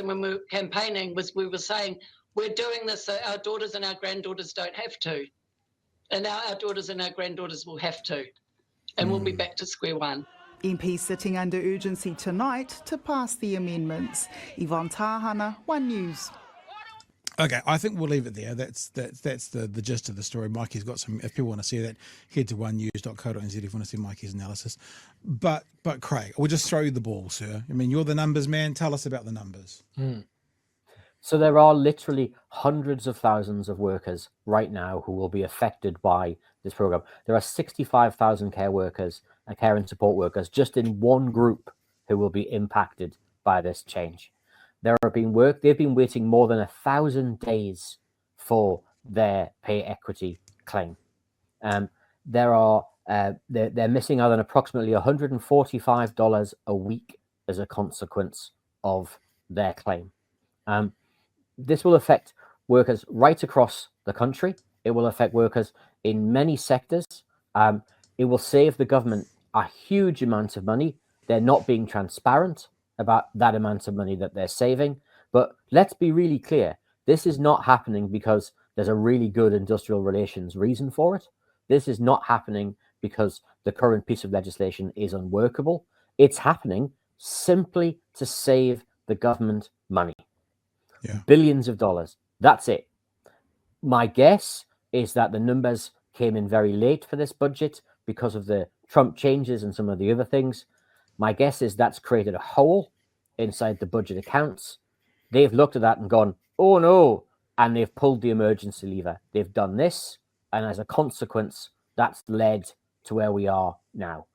them when we were campaigning was we were saying, we're doing this so our daughters and our granddaughters don't have to. And now our daughters and our granddaughters will have to. And we'll be back to square one. MPs sitting under urgency tonight to pass the amendments. Yvonne Tahana, One News. Okay, I think we'll leave it there. That's the gist of the story. Mikey's got some. If people want to see that, head to onenews.co.nz if you want to see Mikey's analysis. But Craig, we'll just throw you the ball, sir. I mean, you're the numbers man. Tell us about the numbers. So there are literally hundreds of thousands of workers right now who will be affected by this program. There are 65,000 care workers and care and support workers just in one group who will be impacted by this change. They've been waiting more than 1,000 days for their pay equity claim. They're missing out on approximately $145 a week as a consequence of their claim. This will affect workers right across the country. It will affect workers in many sectors. It will save the government a huge amount of money. They're not being transparent about that amount of money that they're saving. But let's be really clear. This is not happening because there's a really good industrial relations reason for it. This is not happening because the current piece of legislation is unworkable. It's happening simply to save the government money. Yeah. Billions of dollars. That's it. My guess is that the numbers came in very late for this budget because of the Trump changes and some of the other things. My guess is that's created a hole inside the budget accounts. They've looked at that and gone, oh no, and they've pulled the emergency lever. They've done this, and as a consequence, that's led to where we are now.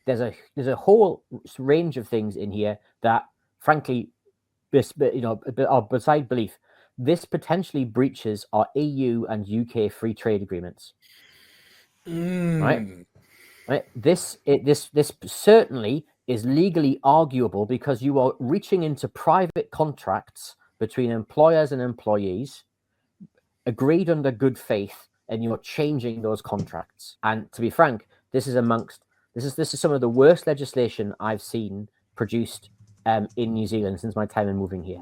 There's a whole range of things in here that, frankly, are beside belief. This potentially breaches our EU and UK free trade agreements. Right? This certainly is legally arguable because you are reaching into private contracts between employers and employees, agreed under good faith, and you're changing those contracts. And to be frank, this is some of the worst legislation I've seen produced in New Zealand since my time in moving here.